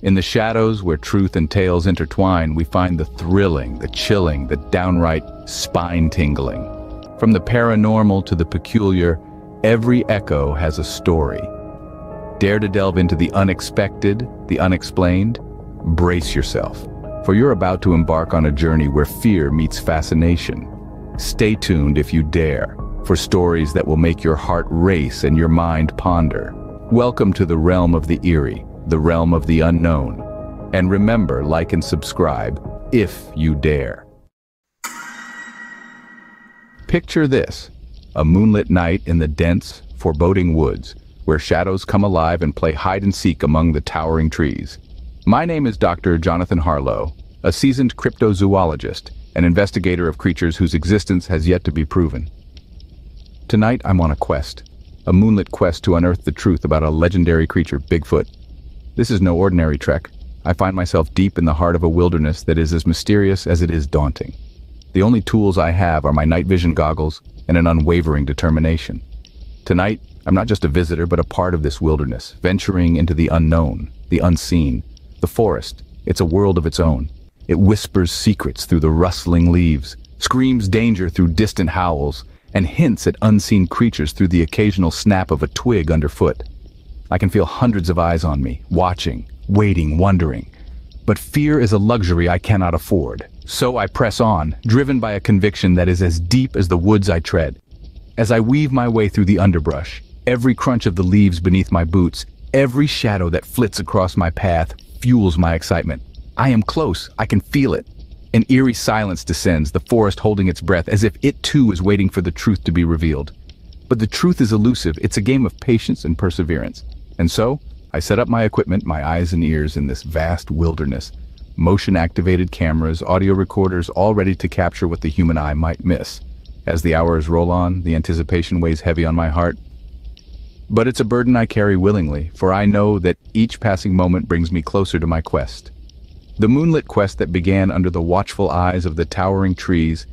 In the shadows where truth and tales intertwine, we find the thrilling, the chilling, the downright spine-tingling. From the paranormal to the peculiar, every echo has a story. Dare to delve into the unexpected, the unexplained? Brace yourself, for you're about to embark on a journey where fear meets fascination. Stay tuned if you dare, for stories that will make your heart race and your mind ponder. Welcome to the realm of the eerie, the realm of the unknown. And remember, like and subscribe, if you dare. Picture this, a moonlit night in the dense, foreboding woods, where shadows come alive and play hide and seek among the towering trees. My name is Dr. Jonathan Harlow, a seasoned cryptozoologist, an investigator of creatures whose existence has yet to be proven. Tonight I'm on a quest, a moonlit quest to unearth the truth about a legendary creature, Bigfoot. This is no ordinary trek. I find myself deep in the heart of a wilderness that is as mysterious as it is daunting. The only tools I have are my night vision goggles and an unwavering determination. Tonight, I'm not just a visitor but a part of this wilderness, venturing into the unknown, the unseen. The forest, it's a world of its own. It whispers secrets through the rustling leaves, screams danger through distant howls, and hints at unseen creatures through the occasional snap of a twig underfoot. I can feel hundreds of eyes on me, watching, waiting, wondering. But fear is a luxury I cannot afford. So I press on, driven by a conviction that is as deep as the woods I tread. As I weave my way through the underbrush, every crunch of the leaves beneath my boots, every shadow that flits across my path fuels my excitement. I am close, I can feel it. An eerie silence descends, the forest holding its breath, as if it too is waiting for the truth to be revealed. But the truth is elusive, it's a game of patience and perseverance. And so, I set up my equipment, my eyes and ears in this vast wilderness. Motion-activated cameras, audio recorders, all ready to capture what the human eye might miss. As the hours roll on, the anticipation weighs heavy on my heart. But it's a burden I carry willingly, for I know that each passing moment brings me closer to my quest. The moonlit quest that began under the watchful eyes of the towering trees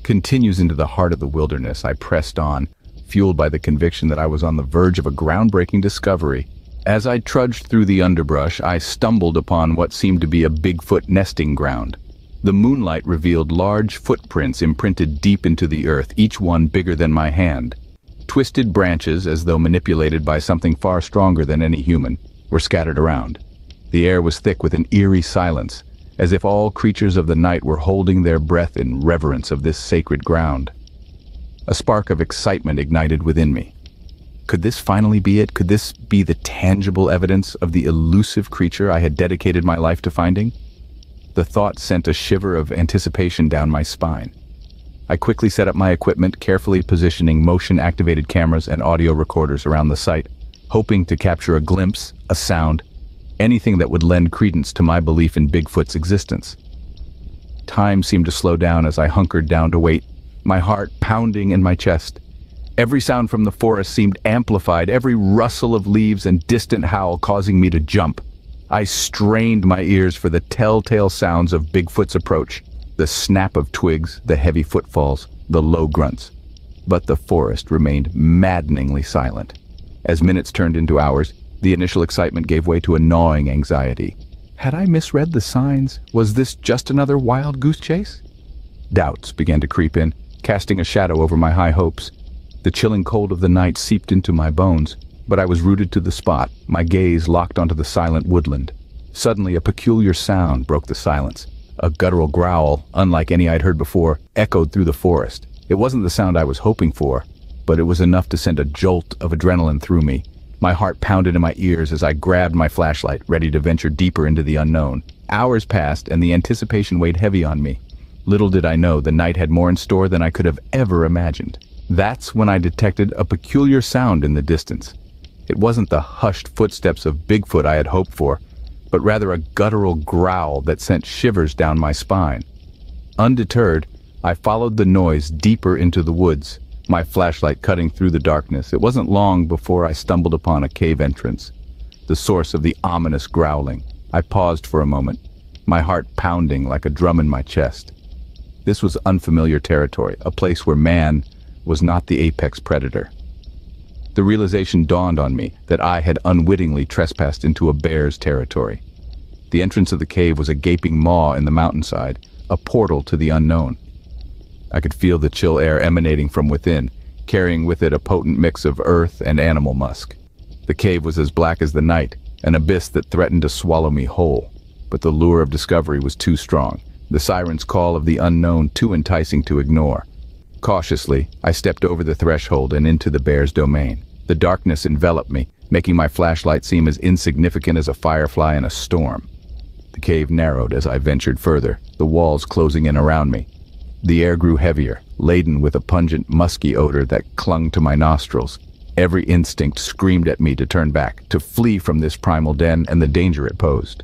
continues into the heart of the wilderness. I pressed on, fueled by the conviction that I was on the verge of a groundbreaking discovery. As I trudged through the underbrush, I stumbled upon what seemed to be a Bigfoot nesting ground. The moonlight revealed large footprints imprinted deep into the earth, each one bigger than my hand. Twisted branches, as though manipulated by something far stronger than any human, were scattered around. The air was thick with an eerie silence, as if all creatures of the night were holding their breath in reverence of this sacred ground. A spark of excitement ignited within me. Could this finally be it? Could this be the tangible evidence of the elusive creature I had dedicated my life to finding? The thought sent a shiver of anticipation down my spine. I quickly set up my equipment, carefully positioning motion-activated cameras and audio recorders around the site, hoping to capture a glimpse, a sound, anything that would lend credence to my belief in Bigfoot's existence. Time seemed to slow down as I hunkered down to wait, my heart pounding in my chest. Every sound from the forest seemed amplified, every rustle of leaves and distant howl causing me to jump. I strained my ears for the telltale sounds of Bigfoot's approach, the snap of twigs, the heavy footfalls, the low grunts. But the forest remained maddeningly silent. As minutes turned into hours, the initial excitement gave way to a gnawing anxiety. Had I misread the signs? Was this just another wild goose chase? Doubts began to creep in, casting a shadow over my high hopes. The chilling cold of the night seeped into my bones, but I was rooted to the spot, my gaze locked onto the silent woodland. Suddenly, a peculiar sound broke the silence. A guttural growl, unlike any I'd heard before, echoed through the forest. It wasn't the sound I was hoping for, but it was enough to send a jolt of adrenaline through me. My heart pounded in my ears as I grabbed my flashlight, ready to venture deeper into the unknown. Hours passed, and the anticipation weighed heavy on me. Little did I know the night had more in store than I could have ever imagined. That's when I detected a peculiar sound in the distance. It wasn't the hushed footsteps of Bigfoot I had hoped for, but rather a guttural growl that sent shivers down my spine. Undeterred, I followed the noise deeper into the woods, my flashlight cutting through the darkness. It wasn't long before I stumbled upon a cave entrance, the source of the ominous growling. I paused for a moment, my heart pounding like a drum in my chest. This was unfamiliar territory, a place where man was not the apex predator. The realization dawned on me that I had unwittingly trespassed into a bear's territory. The entrance of the cave was a gaping maw in the mountainside, a portal to the unknown. I could feel the chill air emanating from within, carrying with it a potent mix of earth and animal musk. The cave was as black as the night, an abyss that threatened to swallow me whole. But the lure of discovery was too strong, the siren's call of the unknown too enticing to ignore. Cautiously, I stepped over the threshold and into the bear's domain. The darkness enveloped me, making my flashlight seem as insignificant as a firefly in a storm. The cave narrowed as I ventured further, the walls closing in around me. The air grew heavier, laden with a pungent, musky odor that clung to my nostrils. Every instinct screamed at me to turn back, to flee from this primal den and the danger it posed.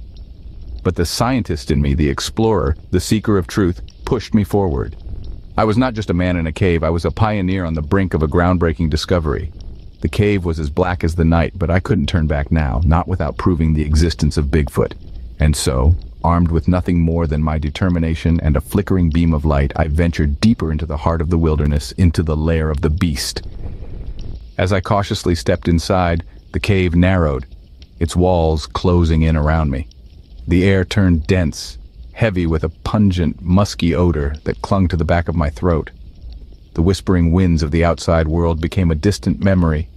But the scientist in me, the explorer, the seeker of truth, pushed me forward. I was not just a man in a cave, I was a pioneer on the brink of a groundbreaking discovery. The cave was as black as the night, but I couldn't turn back now, not without proving the existence of Bigfoot. And so, armed with nothing more than my determination and a flickering beam of light, I ventured deeper into the heart of the wilderness, into the lair of the beast. As I cautiously stepped inside, the cave narrowed, its walls closing in around me. The air turned dense, heavy with a pungent, musky odor that clung to the back of my throat. The whispering winds of the outside world became a distant memory,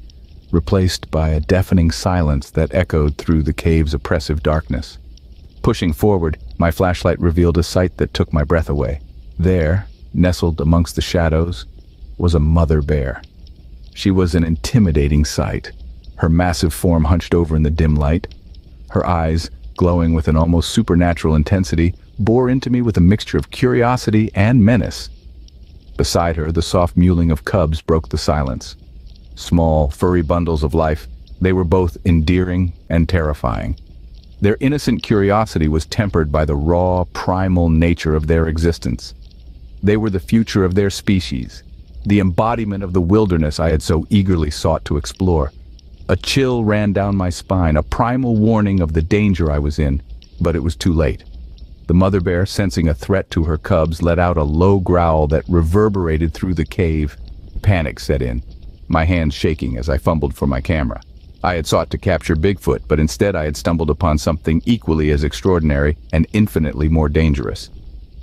replaced by a deafening silence that echoed through the cave's oppressive darkness. Pushing forward, my flashlight revealed a sight that took my breath away. There, nestled amongst the shadows, was a mother bear. She was an intimidating sight, her massive form hunched over in the dim light. Her eyes, glowing with an almost supernatural intensity, bore into me with a mixture of curiosity and menace. Beside her, the soft mewling of cubs broke the silence. Small, furry bundles of life, they were both endearing and terrifying. Their innocent curiosity was tempered by the raw, primal nature of their existence. They were the future of their species, the embodiment of the wilderness I had so eagerly sought to explore. A chill ran down my spine, a primal warning of the danger I was in, but it was too late. The mother bear, sensing a threat to her cubs, let out a low growl that reverberated through the cave. Panic set in, my hands shaking as I fumbled for my camera. I had sought to capture Bigfoot, but instead I had stumbled upon something equally as extraordinary and infinitely more dangerous.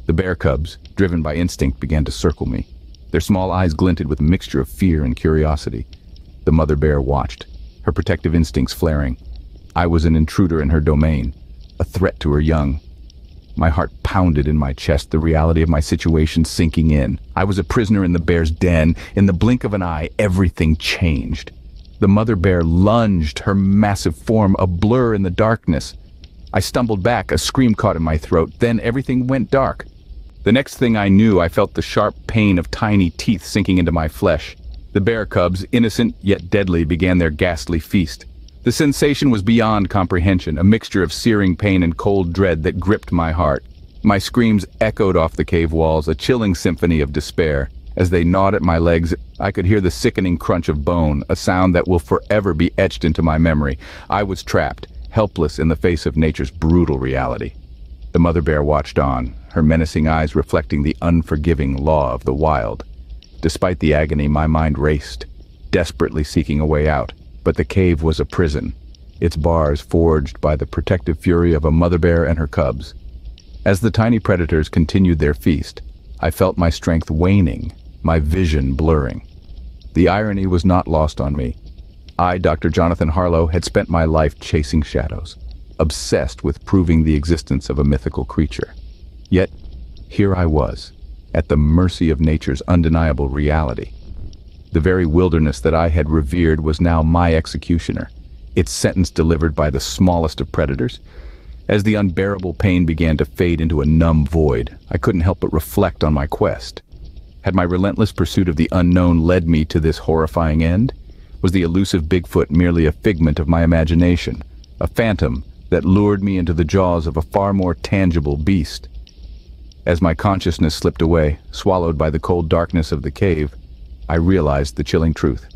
The bear cubs, driven by instinct, began to circle me. Their small eyes glinted with a mixture of fear and curiosity. The mother bear watched, her protective instincts flaring. I was an intruder in her domain, a threat to her young. My heart pounded in my chest, the reality of my situation sinking in. I was a prisoner in the bear's den. In the blink of an eye, everything changed. The mother bear lunged, her massive form a blur in the darkness. I stumbled back, a scream caught in my throat, then everything went dark. The next thing I knew, I felt the sharp pain of tiny teeth sinking into my flesh. The bear cubs, innocent yet deadly, began their ghastly feast. The sensation was beyond comprehension, a mixture of searing pain and cold dread that gripped my heart. My screams echoed off the cave walls, a chilling symphony of despair. As they gnawed at my legs, I could hear the sickening crunch of bone, a sound that will forever be etched into my memory. I was trapped, helpless in the face of nature's brutal reality. The mother bear watched on, her menacing eyes reflecting the unforgiving law of the wild. Despite the agony, my mind raced, desperately seeking a way out. But the cave was a prison, its bars forged by the protective fury of a mother bear and her cubs. As the tiny predators continued their feast, I felt my strength waning, my vision blurring. The irony was not lost on me. I, Dr. Jonathan Harlow, had spent my life chasing shadows, obsessed with proving the existence of a mythical creature. Yet, here I was, at the mercy of nature's undeniable reality. The very wilderness that I had revered was now my executioner, its sentence delivered by the smallest of predators. As the unbearable pain began to fade into a numb void, I couldn't help but reflect on my quest. Had my relentless pursuit of the unknown led me to this horrifying end? Was the elusive Bigfoot merely a figment of my imagination, a phantom that lured me into the jaws of a far more tangible beast? As my consciousness slipped away, swallowed by the cold darkness of the cave, I realized the chilling truth.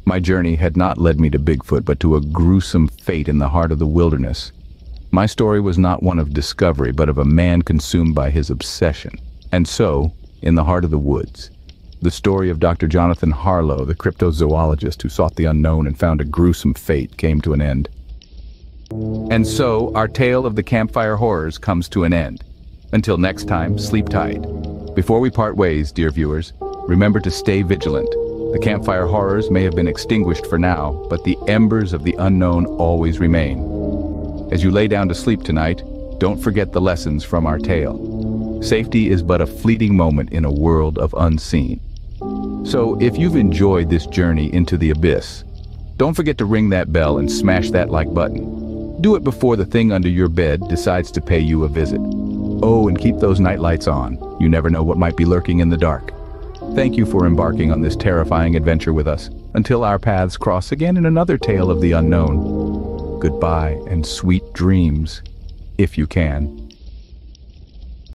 My journey had not led me to Bigfoot, but to a gruesome fate in the heart of the wilderness. My story was not one of discovery, but of a man consumed by his obsession. And so, in the heart of the woods, the story of Dr. Jonathan Harlow, the cryptozoologist who sought the unknown and found a gruesome fate, came to an end. And so, our tale of the Campfire Horrors comes to an end. Until next time, sleep tight. Before we part ways, dear viewers, remember to stay vigilant. The Campfire Horrors may have been extinguished for now, but the embers of the unknown always remain. As you lay down to sleep tonight, don't forget the lessons from our tale. Safety is but a fleeting moment in a world of unseen. So, if you've enjoyed this journey into the abyss, don't forget to ring that bell and smash that like button. Do it before the thing under your bed decides to pay you a visit. Oh, and keep those night lights on. You never know what might be lurking in the dark. Thank you for embarking on this terrifying adventure with us. Until our paths cross again in another tale of the unknown. Goodbye and sweet dreams, if you can.